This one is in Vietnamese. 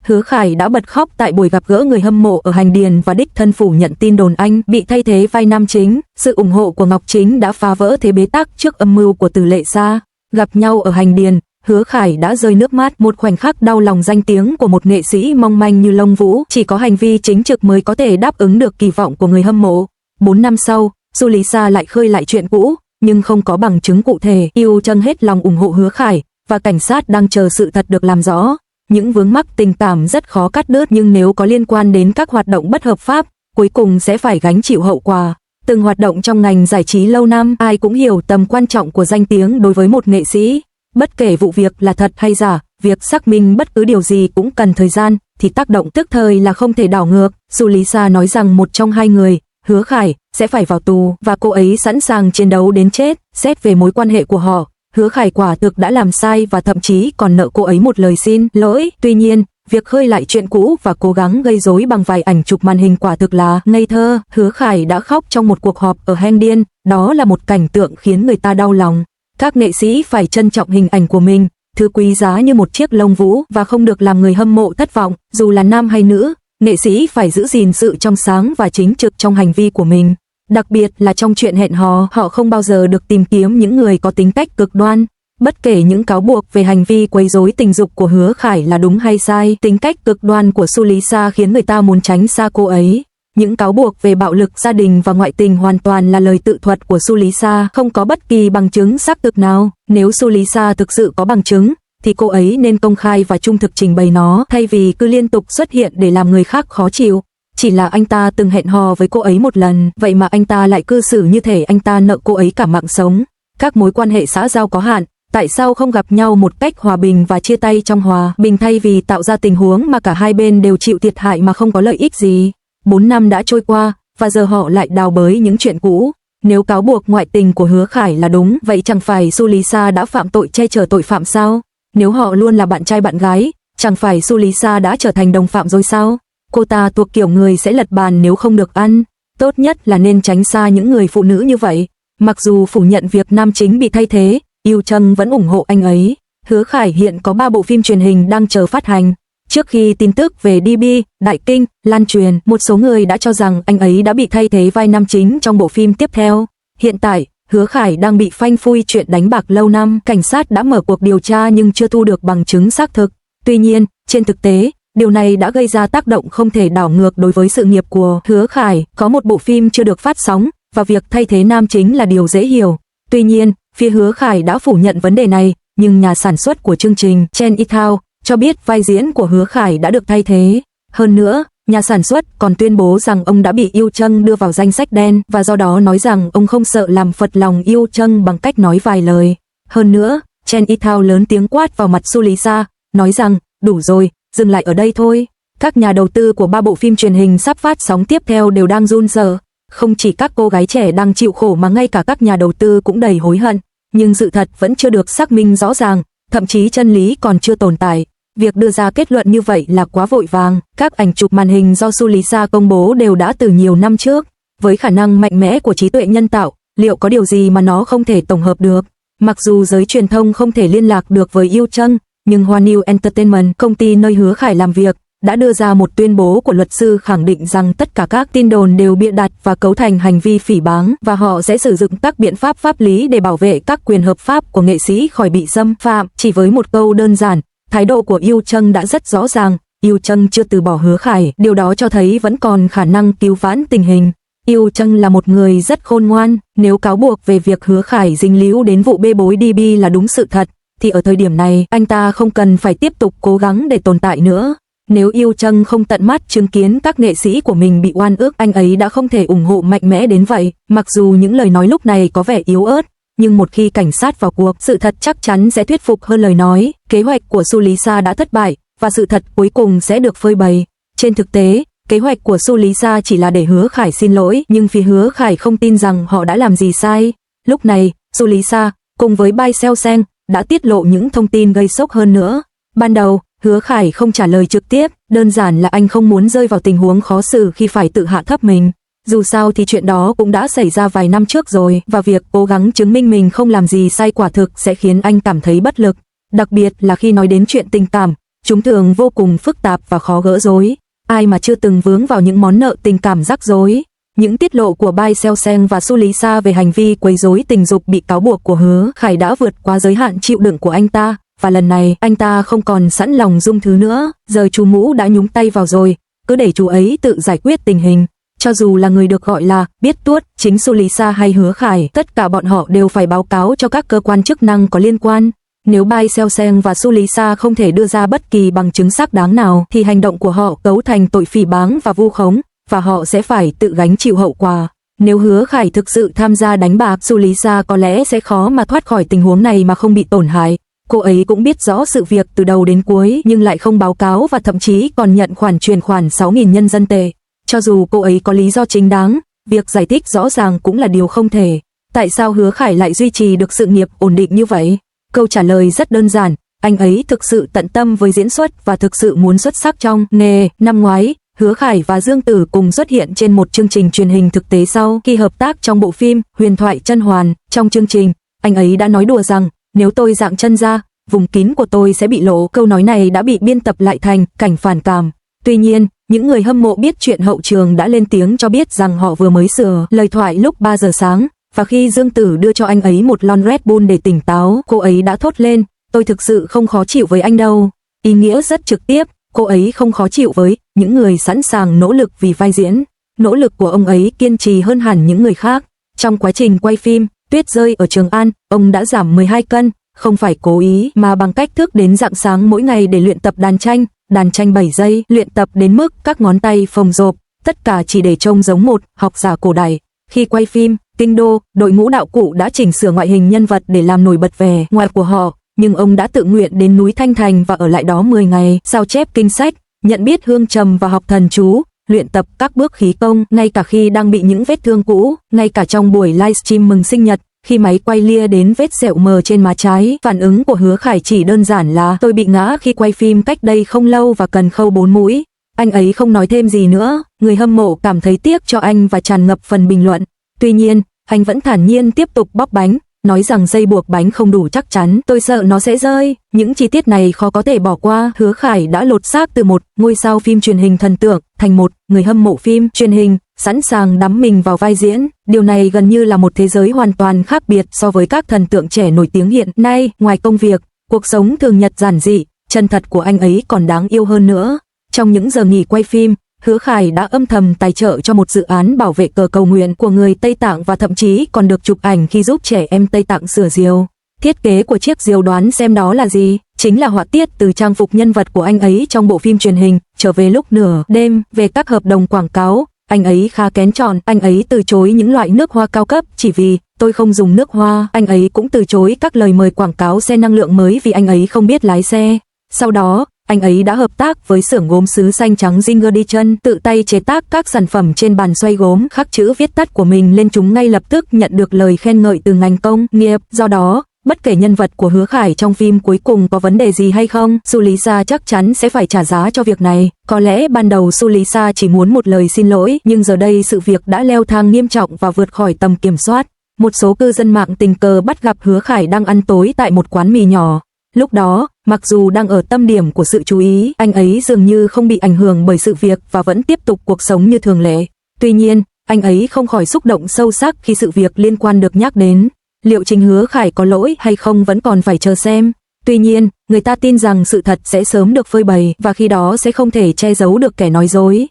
Hứa Khải đã bật khóc tại buổi gặp gỡ người hâm mộ ở Hành Điền và đích thân phủ nhận tin đồn anh bị thay thế vai nam chính. Sự ủng hộ của Ngọc Chính đã phá vỡ thế bế tắc trước âm mưu của Từ Lệ Sa. Gặp nhau ở Hành Điền, Hứa Khải đã rơi nước mắt, một khoảnh khắc đau lòng. Danh tiếng của một nghệ sĩ mong manh như Long Vũ, chỉ có hành vi chính trực mới có thể đáp ứng được kỳ vọng của người hâm mộ. 4 năm sau, Du Lý Sa lại khơi lại chuyện cũ, nhưng không có bằng chứng cụ thể. Yêu Trân hết lòng ủng hộ Hứa Khải, và cảnh sát đang chờ sự thật được làm rõ. Những vướng mắc tình cảm rất khó cắt đứt, nhưng nếu có liên quan đến các hoạt động bất hợp pháp, cuối cùng sẽ phải gánh chịu hậu quả. Từng hoạt động trong ngành giải trí lâu năm, ai cũng hiểu tầm quan trọng của danh tiếng đối với một nghệ sĩ. Bất kể vụ việc là thật hay giả, việc xác minh bất cứ điều gì cũng cần thời gian, thì tác động tức thời là không thể đảo ngược. Du Lý Sa nói rằng một trong hai người, Hứa Khải, sẽ phải vào tù, và cô ấy sẵn sàng chiến đấu đến chết. Xét về mối quan hệ của họ, Hứa Khải quả thực đã làm sai và thậm chí còn nợ cô ấy một lời xin lỗi. Tuy nhiên, việc khơi lại chuyện cũ và cố gắng gây rối bằng vài ảnh chụp màn hình quả thực là ngây thơ. Hứa Khải đã khóc trong một cuộc họp ở Hành Điền, đó là một cảnh tượng khiến người ta đau lòng. Các nghệ sĩ phải trân trọng hình ảnh của mình, thứ quý giá như một chiếc lông vũ, và không được làm người hâm mộ thất vọng. Dù là nam hay nữ, nghệ sĩ phải giữ gìn sự trong sáng và chính trực trong hành vi của mình. Đặc biệt là trong chuyện hẹn hò, họ không bao giờ được tìm kiếm những người có tính cách cực đoan. Bất kể những cáo buộc về hành vi quấy rối tình dục của Hứa Khải là đúng hay sai, tính cách cực đoan của Du Lý Sa khiến người ta muốn tránh xa cô ấy. Những cáo buộc về bạo lực gia đình và ngoại tình hoàn toàn là lời tự thuật của Du Lý Sa, không có bất kỳ bằng chứng xác thực nào. Nếu Du Lý Sa thực sự có bằng chứng, thì cô ấy nên công khai và trung thực trình bày nó, thay vì cứ liên tục xuất hiện để làm người khác khó chịu. Chỉ là anh ta từng hẹn hò với cô ấy một lần, vậy mà anh ta lại cư xử như thể anh ta nợ cô ấy cả mạng sống. Các mối quan hệ xã giao có hạn, tại sao không gặp nhau một cách hòa bình và chia tay trong hòa bình, thay vì tạo ra tình huống mà cả hai bên đều chịu thiệt hại mà không có lợi ích gì. 4 năm đã trôi qua, và giờ họ lại đào bới những chuyện cũ. Nếu cáo buộc ngoại tình của Hứa Khải là đúng, vậy chẳng phải Du Lý Sa đã phạm tội che chở tội phạm sao? Nếu họ luôn là bạn trai bạn gái, chẳng phải Du Lý Sa đã trở thành đồng phạm rồi sao? Cô ta thuộc kiểu người sẽ lật bàn nếu không được ăn. Tốt nhất là nên tránh xa những người phụ nữ như vậy. Mặc dù phủ nhận việc nam chính bị thay thế, Yêu Trân vẫn ủng hộ anh ấy. Hứa Khải hiện có 3 bộ phim truyền hình đang chờ phát hành. Trước khi tin tức về DB, Đại Kinh, lan truyền, một số người đã cho rằng anh ấy đã bị thay thế vai nam chính trong bộ phim tiếp theo. Hiện tại, Hứa Khải đang bị phanh phui chuyện đánh bạc lâu năm. Cảnh sát đã mở cuộc điều tra nhưng chưa thu được bằng chứng xác thực. Tuy nhiên, trên thực tế, điều này đã gây ra tác động không thể đảo ngược đối với sự nghiệp của Hứa Khải. Có một bộ phim chưa được phát sóng, và việc thay thế nam chính là điều dễ hiểu. Tuy nhiên, phía Hứa Khải đã phủ nhận vấn đề này, nhưng nhà sản xuất của chương trình, Chen Yithao, cho biết vai diễn của Hứa Khải đã được thay thế. Hơn nữa, nhà sản xuất còn tuyên bố rằng ông đã bị Yêu Trân đưa vào danh sách đen, và do đó nói rằng ông không sợ làm phật lòng Yêu Trân bằng cách nói vài lời. Hơn nữa, Chen Yithao lớn tiếng quát vào mặt Du Lý Sa, nói rằng, đủ rồi, dừng lại ở đây thôi. Các nhà đầu tư của 3 bộ phim truyền hình sắp phát sóng tiếp theo đều đang run rẩy. Không chỉ các cô gái trẻ đang chịu khổ mà ngay cả các nhà đầu tư cũng đầy hối hận. Nhưng sự thật vẫn chưa được xác minh rõ ràng, thậm chí chân lý còn chưa tồn tại. Việc đưa ra kết luận như vậy là quá vội vàng. Các ảnh chụp màn hình do Du Lý Sa công bố đều đã từ nhiều năm trước. Với khả năng mạnh mẽ của trí tuệ nhân tạo, liệu có điều gì mà nó không thể tổng hợp được? Mặc dù giới truyền thông không thể liên lạc được với Yêu Trân, nhưng Hoa New Entertainment, công ty nơi Hứa Khải làm việc, đã đưa ra một tuyên bố của luật sư khẳng định rằng tất cả các tin đồn đều bịa đặt và cấu thành hành vi phỉ báng, và họ sẽ sử dụng các biện pháp pháp lý để bảo vệ các quyền hợp pháp của nghệ sĩ khỏi bị xâm phạm. Chỉ với một câu đơn giản, thái độ của Yêu Trân đã rất rõ ràng. Yêu Trân chưa từ bỏ Hứa Khải, điều đó cho thấy vẫn còn khả năng cứu vãn tình hình. Yêu Trân là một người rất khôn ngoan. Nếu cáo buộc về việc Hứa Khải dính líu đến vụ bê bối DB là đúng sự thật, thì ở thời điểm này anh ta không cần phải tiếp tục cố gắng để tồn tại nữa. Nếu Yêu Trân không tận mắt chứng kiến các nghệ sĩ của mình bị oan ức, anh ấy đã không thể ủng hộ mạnh mẽ đến vậy. Mặc dù những lời nói lúc này có vẻ yếu ớt, nhưng một khi cảnh sát vào cuộc, sự thật chắc chắn sẽ thuyết phục hơn lời nói. Kế hoạch của Du Lý Sa đã thất bại, và sự thật cuối cùng sẽ được phơi bày. Trên thực tế, kế hoạch của Du Lý Sa chỉ là để Hứa Khải xin lỗi, nhưng phía Hứa Khải không tin rằng họ đã làm gì sai. Lúc này, Du Lý Sa cùng với Bai Seo Seng đã tiết lộ những thông tin gây sốc hơn nữa. Ban đầu, Hứa Khải không trả lời trực tiếp, đơn giản là anh không muốn rơi vào tình huống khó xử khi phải tự hạ thấp mình. Dù sao thì chuyện đó cũng đã xảy ra vài năm trước rồi, và việc cố gắng chứng minh mình không làm gì sai quả thực sẽ khiến anh cảm thấy bất lực. Đặc biệt là khi nói đến chuyện tình cảm, chúng thường vô cùng phức tạp và khó gỡ rối. Ai mà chưa từng vướng vào những món nợ tình cảm rắc rối. Những tiết lộ của Bai Seo Seng và Su Lý Sa về hành vi quấy rối tình dục bị cáo buộc của Hứa Khải đã vượt quá giới hạn chịu đựng của anh ta, và lần này anh ta không còn sẵn lòng dung thứ nữa. Giờ chú Mũ đã nhúng tay vào rồi, cứ để chú ấy tự giải quyết tình hình. Cho dù là người được gọi là biết tuốt, chính Su Lý Sa hay Hứa Khải, tất cả bọn họ đều phải báo cáo cho các cơ quan chức năng có liên quan. Nếu Bai Seo Seng và Su Lý Sa không thể đưa ra bất kỳ bằng chứng xác đáng nào, thì hành động của họ cấu thành tội phỉ báng và vu khống, và họ sẽ phải tự gánh chịu hậu quả. Nếu Hứa Khải thực sự tham gia đánh bạc, Su Lý Sa có lẽ sẽ khó mà thoát khỏi tình huống này mà không bị tổn hại. Cô ấy cũng biết rõ sự việc từ đầu đến cuối nhưng lại không báo cáo và thậm chí còn nhận khoản chuyển khoản 6.000 nhân dân tệ. Cho dù cô ấy có lý do chính đáng, việc giải thích rõ ràng cũng là điều không thể. Tại sao Hứa Khải lại duy trì được sự nghiệp ổn định như vậy? Câu trả lời rất đơn giản, anh ấy thực sự tận tâm với diễn xuất và thực sự muốn xuất sắc trong nghề. Năm ngoái, Hứa Khải và Dương Tử cùng xuất hiện trên một chương trình truyền hình thực tế sau khi hợp tác trong bộ phim Huyền thoại Chân Hoàn. Trong chương trình, anh ấy đã nói đùa rằng, nếu tôi dạng chân ra, vùng kín của tôi sẽ bị lộ. Câu nói này đã bị biên tập lại thành cảnh phản cảm. Tuy nhiên, những người hâm mộ biết chuyện hậu trường đã lên tiếng cho biết rằng họ vừa mới sửa lời thoại lúc 3 giờ sáng, và khi Dương Tử đưa cho anh ấy một lon Red Bull để tỉnh táo, cô ấy đã thốt lên, tôi thực sự không khó chịu với anh đâu. Ý nghĩa rất trực tiếp, cô ấy không khó chịu với những người sẵn sàng nỗ lực vì vai diễn. Nỗ lực của ông ấy kiên trì hơn hẳn những người khác. Trong quá trình quay phim Tuyết rơi ở Trường An, ông đã giảm 12 cân, không phải cố ý mà bằng cách thức đến rạng sáng mỗi ngày để luyện tập đàn tranh 7 giây, luyện tập đến mức các ngón tay phồng rộp, tất cả chỉ để trông giống một học giả cổ đại. Khi quay phim Kinh Đô, đội ngũ đạo cụ đã chỉnh sửa ngoại hình nhân vật để làm nổi bật vẻ ngoài của họ, nhưng ông đã tự nguyện đến núi Thanh Thành và ở lại đó 10 ngày, sao chép kinh sách, nhận biết hương trầm và học thần chú, luyện tập các bước khí công, ngay cả khi đang bị những vết thương cũ, ngay cả trong buổi livestream mừng sinh nhật, khi máy quay lia đến vết sẹo mờ trên má trái, phản ứng của Hứa Khải chỉ đơn giản là tôi bị ngã khi quay phim cách đây không lâu và cần khâu 4 mũi. Anh ấy không nói thêm gì nữa, người hâm mộ cảm thấy tiếc cho anh và tràn ngập phần bình luận. Tuy nhiên, anh vẫn thản nhiên tiếp tục bóp bánh, nói rằng dây buộc bánh không đủ chắc chắn, tôi sợ nó sẽ rơi. Những chi tiết này khó có thể bỏ qua. Hứa Khải đã lột xác từ một ngôi sao phim truyền hình thần tượng thành một người hâm mộ phim truyền hình, sẵn sàng đắm mình vào vai diễn. Điều này gần như là một thế giới hoàn toàn khác biệt so với các thần tượng trẻ nổi tiếng hiện nay. Ngoài công việc, cuộc sống thường nhật giản dị, chân thật của anh ấy còn đáng yêu hơn nữa. Trong những giờ nghỉ quay phim, Hứa Khải đã âm thầm tài trợ cho một dự án bảo vệ cờ cầu nguyện của người Tây Tạng và thậm chí còn được chụp ảnh khi giúp trẻ em Tây Tạng sửa diều. Thiết kế của chiếc diều đoán xem đó là gì? Chính là họa tiết từ trang phục nhân vật của anh ấy trong bộ phim truyền hình Trở về lúc nửa đêm. Về các hợp đồng quảng cáo, anh ấy khá kén chọn, anh ấy từ chối những loại nước hoa cao cấp chỉ vì tôi không dùng nước hoa. Anh ấy cũng từ chối các lời mời quảng cáo xe năng lượng mới vì anh ấy không biết lái xe. Sau đó, anh ấy đã hợp tác với xưởng gốm sứ xanh trắng Ginger Dichen, tự tay chế tác các sản phẩm trên bàn xoay gốm, khắc chữ viết tắt của mình lên chúng, ngay lập tức nhận được lời khen ngợi từ ngành công nghiệp. Do đó, bất kể nhân vật của Hứa Khải trong phim cuối cùng có vấn đề gì hay không, Su Lý Sa chắc chắn sẽ phải trả giá cho việc này. Có lẽ ban đầu Su Lý Sa chỉ muốn một lời xin lỗi, nhưng giờ đây sự việc đã leo thang nghiêm trọng và vượt khỏi tầm kiểm soát. Một số cư dân mạng tình cờ bắt gặp Hứa Khải đang ăn tối tại một quán mì nhỏ. Lúc đó, mặc dù đang ở tâm điểm của sự chú ý, anh ấy dường như không bị ảnh hưởng bởi sự việc và vẫn tiếp tục cuộc sống như thường lệ. Tuy nhiên, anh ấy không khỏi xúc động sâu sắc khi sự việc liên quan được nhắc đến. Liệu chính Hứa Khải có lỗi hay không vẫn còn phải chờ xem. Tuy nhiên, người ta tin rằng sự thật sẽ sớm được phơi bày và khi đó sẽ không thể che giấu được kẻ nói dối.